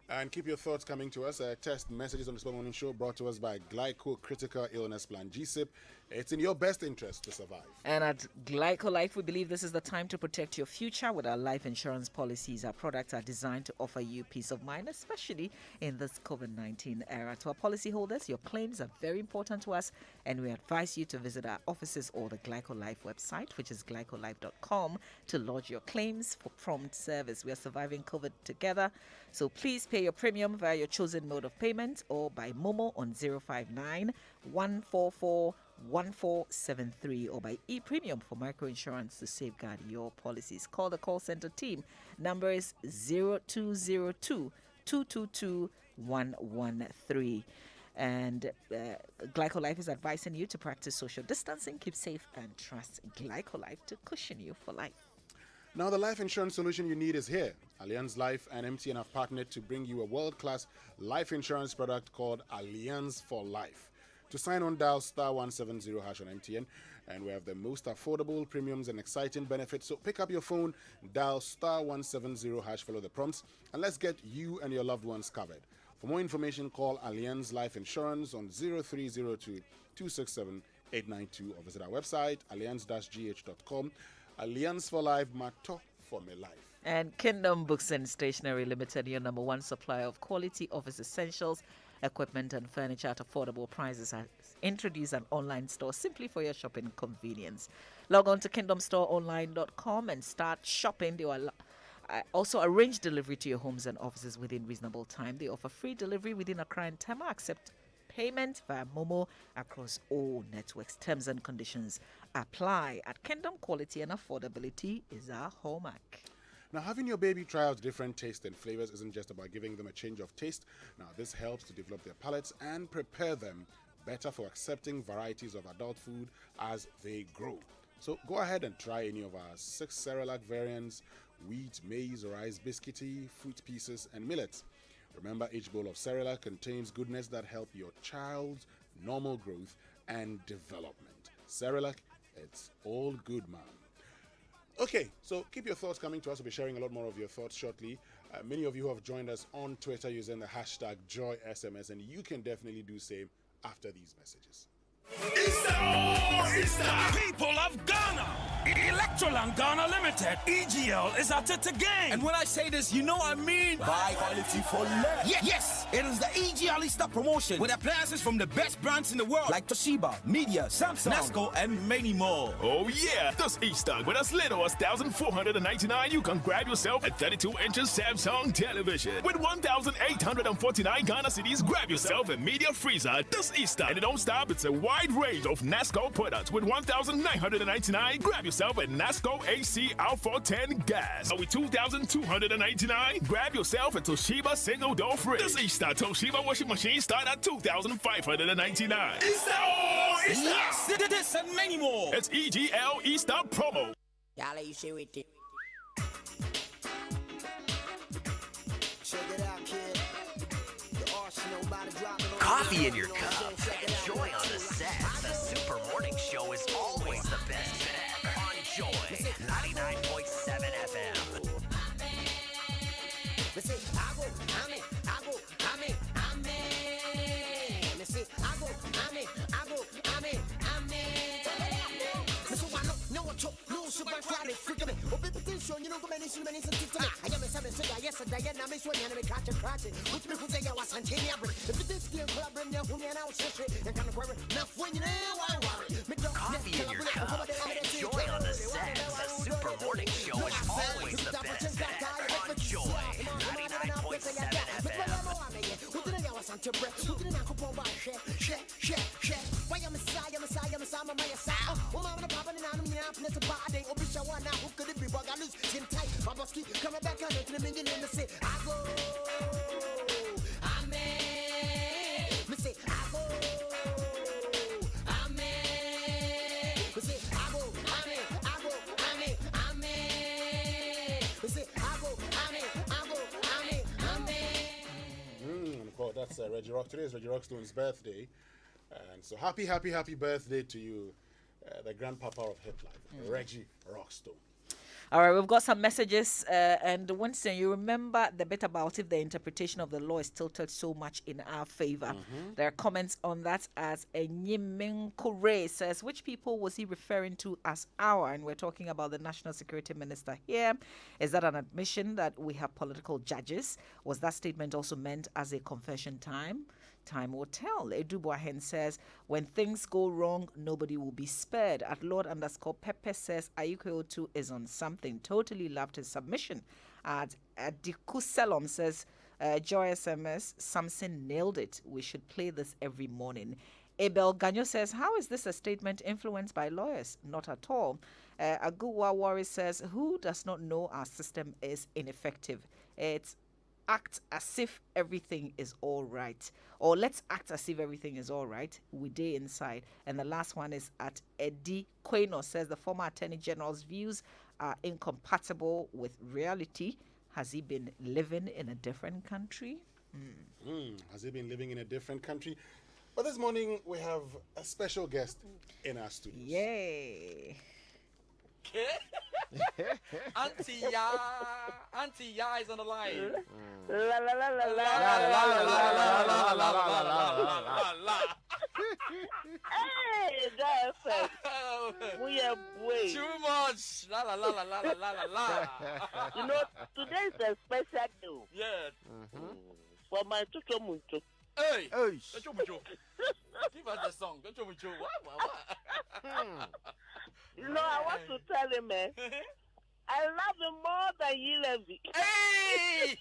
[SPEAKER 2] And keep your thoughts coming to us. Test messages on the Sport Morning Show brought to us by Glyco Critical Illness Plan, GSIP. It's in your best interest to survive.
[SPEAKER 5] And at Glyco Life, we believe this is the time to protect your future with our life insurance policies. Our products are designed to offer you peace of mind, especially in this COVID-19 era. To our policyholders, your claims are very important to us, and we advise you to visit our offices or the Glyco Life website, which is glycolife.com, to lodge your claims for prompt service. We are surviving COVID together, so please pay your premium via your chosen mode of payment or by Momo on 059 144 1473 or by e-premium for microinsurance to safeguard your policies. Call the call center team. Number is 0202 222 113. And Glycolife is advising you to practice social distancing, keep safe, and trust Glycolife to cushion you for life.
[SPEAKER 2] Now, the life insurance solution you need is here. Allianz Life and MTN have partnered to bring you a world-class life insurance product called Allianz for Life. To sign on, dial star 170 hash on MTN, and we have the most affordable premiums and exciting benefits. So pick up your phone, dial star 170 hash, follow the prompts, and let's get you and your loved ones covered. For more information, call Allianz Life Insurance on 0302 267 892 or visit our website, allianz-gh.com. Allianz for Life, Mato for me life.
[SPEAKER 5] And Kingdom Books and Stationery Limited, your number one supplier of quality office essentials, equipment, and furniture at affordable prices, has introduced an online store simply for your shopping convenience. Log on to kingdomstoreonline.com and start shopping. They will also arrange delivery to your homes and offices within reasonable time. They offer free delivery within Accra and Tema, accept payment via Momo across all networks. Terms and conditions apply. At Kingdom, quality and affordability is our hallmark.
[SPEAKER 2] Now, having your baby try out different tastes and flavors isn't just about giving them a change of taste. Now, this helps to develop their palates and prepare them better for accepting varieties of adult food as they grow. So go ahead and try any of our 6 Cerelac variants: wheat, maize, rice, biscuity, fruit pieces, and millets. Remember, each bowl of Cerelac contains goodness that help your child's normal growth and development. Cerelac, it's all good, ma'am. Okay, so keep your thoughts coming to us. We'll be sharing a lot more of your thoughts shortly. Many of you have joined us on Twitter using the hashtag JoySMS, and you can definitely do same after these messages.
[SPEAKER 12] People of Ghana, Electroland Ghana Limited, EGL is at it again.
[SPEAKER 13] And when I say this, you know I mean buy quality for less. Yes, it is the EGL Easter promotion with appliances from the best brands in the world like Toshiba, Media, Samsung, Nasco, and many more.
[SPEAKER 14] Oh yeah, this Easter with as little as 1,499, you can grab yourself a 32 inches Samsung television. With 1,849 Ghana cedis, grab yourself a media freezer this Easter. And it don't stop, it's a wide range of Nasco products. With 1,999, grab yourself a Nasco AC R410 gas. With 2,299, grab yourself a Toshiba single door fridge. This Easter, Toshiba washing machine start at 2,599.
[SPEAKER 13] Yes, this and many more.
[SPEAKER 14] It's EGL Easter promo.
[SPEAKER 17] Y'all, you see with it.
[SPEAKER 19] Coffee in your cup and joy on the set. The Super Morning Show is always the best on Joy 99.7 FM. Coffee in your cup and joy on the set. The Super Morning Show is always the best on Joy 99.7 FM.
[SPEAKER 2] Well, that's Reggie Rock. Today is Reggie Rockstone's birthday. And so happy birthday to you, the grandpapa of hip life, Reggie Rockstone.
[SPEAKER 5] All right, we've got some messages. And Winston, you remember the bit about if the interpretation of the law is tilted so much in our favor. There are comments on that as Enyimenkure says, which people was he referring to as our? And we're talking about the National Security Minister here. Is that an admission that we have political judges? Was that statement also meant as a confession time? Time will tell. Edu Boahen says, when things go wrong, nobody will be spared. At Lord_Pepe says, Ayuko2 is on something. Totally loved his submission. At Dikuselom says, Joy SMS, Samson nailed it. We should play this every morning. Abel Ganyo says, how is this a statement influenced by lawyers? Not at all. Aguwa Wari says, who does not know our system is ineffective? It's act as if everything is all right, or let's act as if everything is all right. We day inside. And the last one is at Eddie Queno says the former Attorney General's views are incompatible with reality. Has he been living in a different country?
[SPEAKER 2] Has he been living in a different country? But this morning we have a special guest in our studio.
[SPEAKER 5] Yay!
[SPEAKER 17] Auntie Ya is on the line.
[SPEAKER 21] La la la la la la la la. Hey, that's we are way
[SPEAKER 17] too much. La la la la la la la la.
[SPEAKER 21] You know, today is a special day.
[SPEAKER 17] Yeah.
[SPEAKER 21] For my Chuchomucho.
[SPEAKER 17] Hey, Chuchomucho. Give us the song. Chuchomucho. What?
[SPEAKER 21] You know, I want to tell him, man. I love him more than Elevi.
[SPEAKER 17] Hey!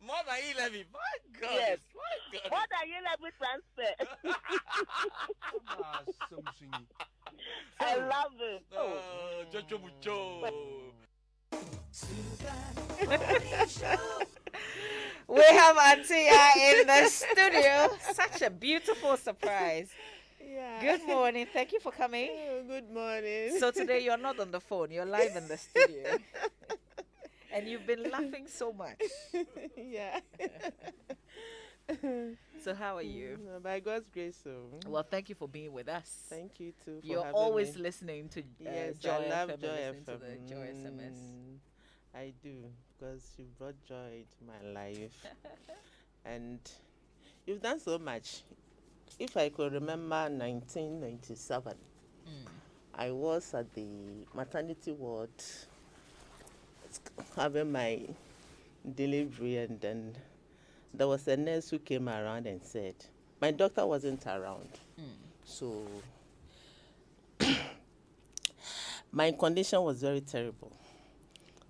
[SPEAKER 17] More than Elevi. My God.
[SPEAKER 21] Yes.
[SPEAKER 17] My God.
[SPEAKER 21] More than Elevi transfer. I love him.
[SPEAKER 17] Jojo Mucho.
[SPEAKER 5] We have Auntie in the studio. Such a beautiful surprise.
[SPEAKER 22] Yeah.
[SPEAKER 5] Good morning. Thank you for coming.
[SPEAKER 22] Oh, good morning.
[SPEAKER 5] So today you're not on the phone. You're live in the studio. And you've been laughing so much.
[SPEAKER 22] Yeah.
[SPEAKER 5] So how are you?
[SPEAKER 22] By God's grace. So.
[SPEAKER 5] Well, thank you for being with us.
[SPEAKER 22] Thank you too. For
[SPEAKER 5] You're
[SPEAKER 22] having
[SPEAKER 5] always
[SPEAKER 22] me.
[SPEAKER 5] listening to
[SPEAKER 22] yes,
[SPEAKER 5] Joy
[SPEAKER 22] I love
[SPEAKER 5] FM
[SPEAKER 22] Joy
[SPEAKER 5] and listening
[SPEAKER 22] FM.
[SPEAKER 5] to the Joy SMS.
[SPEAKER 22] I do, because you brought joy to my life. And you've done so much. If I could remember 1997, I was at the maternity ward having my delivery, and then there was a nurse who came around and said, my doctor wasn't around. So my condition was very terrible.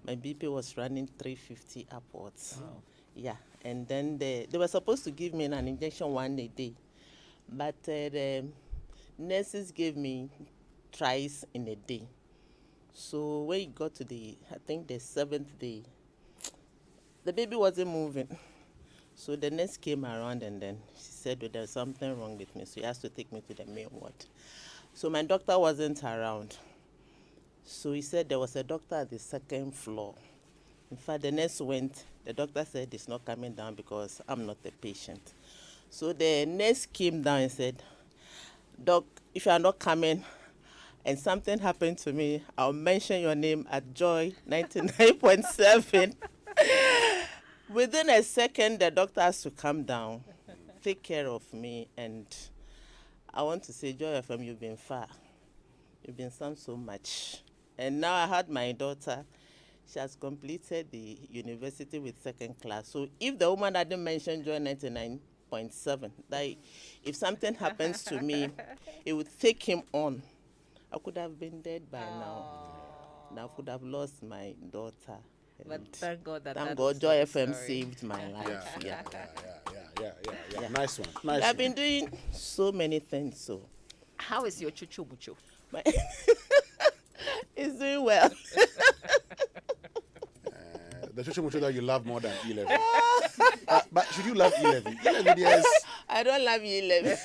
[SPEAKER 22] My BP was running 350 upwards.
[SPEAKER 5] Wow.
[SPEAKER 22] Yeah, and then they were supposed to give me an injection one a day. But the nurses gave me thrice in a day. So when it got to the 7th day, the baby wasn't moving. So the nurse came around and then she said, there's something wrong with me. So she has to take me to the main ward. So my doctor wasn't around. So he said there was a doctor at the 2nd floor. In fact, the nurse went. The doctor said it's not coming down because I'm not the patient. So the nurse came down and said, Doc, if you are not coming and something happened to me, I'll mention your name at Joy 99.7. Within a second, the doctor has to come down, take care of me, and I want to say, Joy FM, you've been far. You've been so much. And now I had my daughter. She has completed the university with 2nd class. So if the woman that didn't mention Joy 99.7, that if something happens to me, it would take him on. I could have been dead by now. And I could have lost my daughter.
[SPEAKER 5] But thank God
[SPEAKER 22] Joy FM saved my life.
[SPEAKER 2] Yeah. Nice one. Nice.
[SPEAKER 22] I've been doing so many things. So,
[SPEAKER 5] how is your chuchu mucho?
[SPEAKER 22] It's doing well.
[SPEAKER 2] The chuchu mucho that you love more than 11. But should you love 11? 11 years.
[SPEAKER 22] I don't love 11.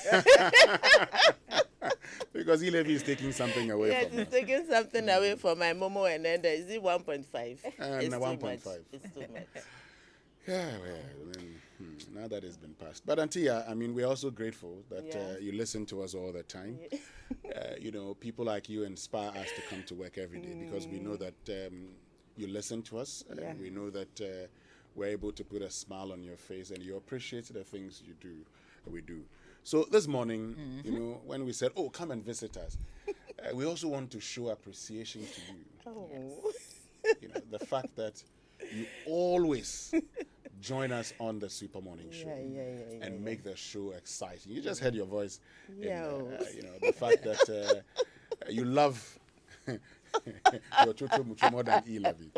[SPEAKER 2] Because 11 is taking something away from us.
[SPEAKER 22] Yes, it's taking something away from my momo, and then is it 1.5?
[SPEAKER 2] It's 1.5.
[SPEAKER 22] It's too much.
[SPEAKER 2] Yeah, well, now that it's been passed. But Antia, I mean, we're also grateful that you listen to us all the time. You know, people like you inspire us to come to work every day because we know that you listen to us. We know that we're able to put a smile on your face and you appreciate the things we do. So this morning, you know, when we said, oh, come and visit us, we also want to show appreciation to you.
[SPEAKER 22] Oh.
[SPEAKER 2] Yes. You know, the fact that you always join us on the Super Morning Show and make the show exciting. You just heard your voice. You know, the fact that you love your chuchu mucho more than 11.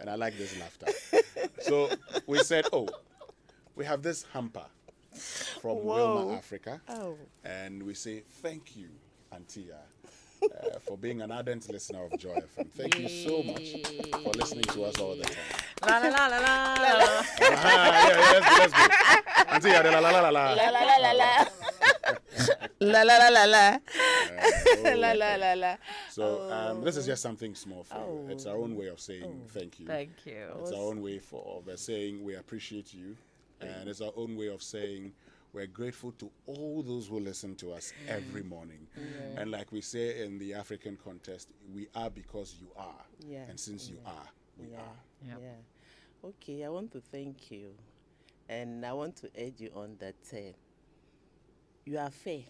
[SPEAKER 2] And I like this laughter. So we said, oh, we have this hamper from Wilma, Africa. And we say, thank you, Antia, for being an ardent listener of Joy FM. Thank you so much for listening to us all the time.
[SPEAKER 5] La la la la la.
[SPEAKER 2] Let's go. Antia, la la la la la.
[SPEAKER 22] La la la la la. La la la la la. La la la la.
[SPEAKER 2] So this is just something small for you. It's our own way of saying thank you.
[SPEAKER 5] Thank you.
[SPEAKER 2] It's our own way of saying we appreciate you. And it's our own way of saying we're grateful to all those who listen to us every morning. And like we say in the African contest, we are because you are. And since you are, we are.
[SPEAKER 22] Okay, I want to thank you. And I want to urge you on that you are fair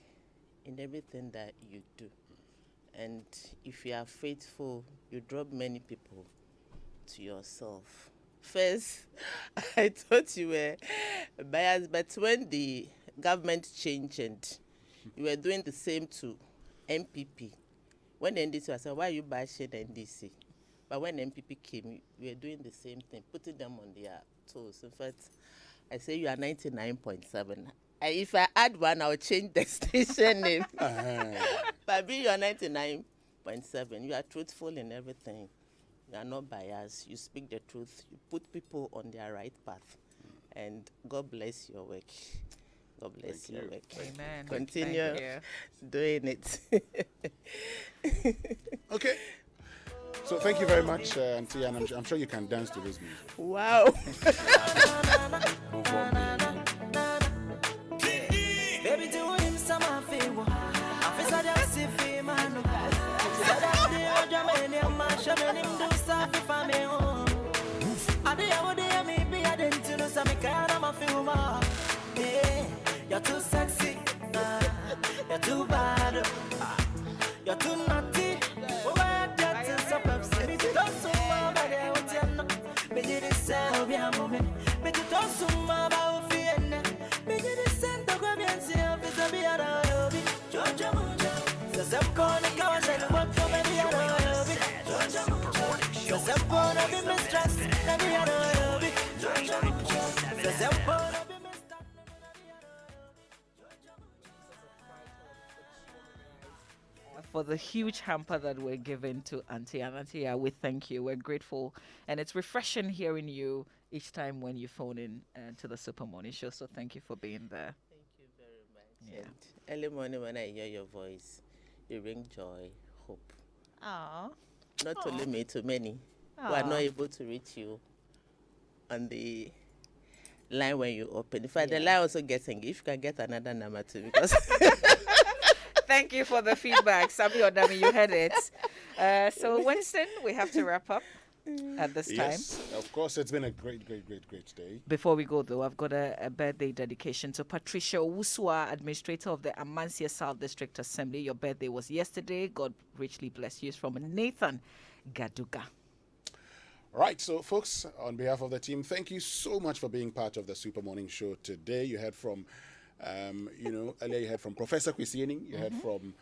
[SPEAKER 22] in everything that you do. And if you are faithful, you draw many people to yourself. First, I thought you were biased, but when the government changed and you were doing the same to MPP, when NDC, I said, why are you bashing NDC? But when MPP came, you were doing the same thing, putting them on their toes. In fact, I say you are 99.7. If I add one, I'll change the station name. But be your 99.7. You are truthful in everything. You are not biased. You speak the truth. You put people on their right path. And God bless your work. God bless your work.
[SPEAKER 5] Amen.
[SPEAKER 22] Continue doing it.
[SPEAKER 2] Okay. So thank you very much, Auntie, and I'm sure you can dance to this music.
[SPEAKER 22] Wow.
[SPEAKER 9] Baby, do him some favor. You're too sexy, you're too bad, you're too naughty.
[SPEAKER 5] For the huge hamper that we're given to Auntie and Auntie, we thank you. We're grateful, and it's refreshing hearing you each time when you phone in to the Super Morning Show. So thank you for being there.
[SPEAKER 22] Thank you very much. And early morning when I hear your voice, you bring joy, hope. Not only me, to many who are not able to reach you on the line when you open. In fact, the line also gets engaged. If you can get another number too, because
[SPEAKER 5] Thank you for the feedback. Sami Odami, you heard it. So, Winston, we have to wrap up at this time.
[SPEAKER 2] Yes, of course, it's been a great day.
[SPEAKER 5] Before we go, though, I've got a birthday dedication to Patricia Owusua, Administrator of the Amansia South District Assembly. Your birthday was yesterday. God richly bless you. It's from Nathan Gaduga.
[SPEAKER 2] Right, so folks, on behalf of the team, thank you so much for being part of the Super Morning Show today. You heard from, earlier you heard from Professor Kwesieni, you heard from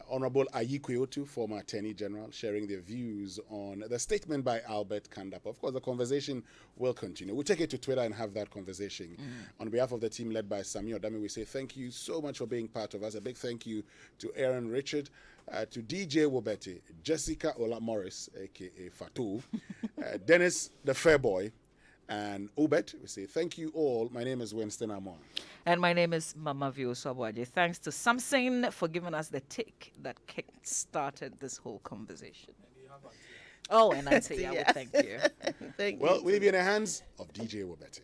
[SPEAKER 2] Honorable Ayikwe Otu, former Attorney General, sharing their views on the statement by Albert Kandapa. Of course, the conversation will continue. We'll take it to Twitter and have that conversation. On behalf of the team led by Sami Odami, we say thank you so much for being part of us. A big thank you to Aaron Richard, to DJ Wobete, Jessica Ola Morris, a.k.a. Fatou, Dennis the Fairboy, and Obet. We say thank you all. My name is Winston Amon.
[SPEAKER 5] And my name is Mama Vio Swabwaje. Thanks to Samson for giving us the tick that started this whole conversation. Oh, and Auntie, I would thank you.
[SPEAKER 22] Thank
[SPEAKER 2] Well,
[SPEAKER 22] you.
[SPEAKER 2] we'll be in the hands of DJ Wobete.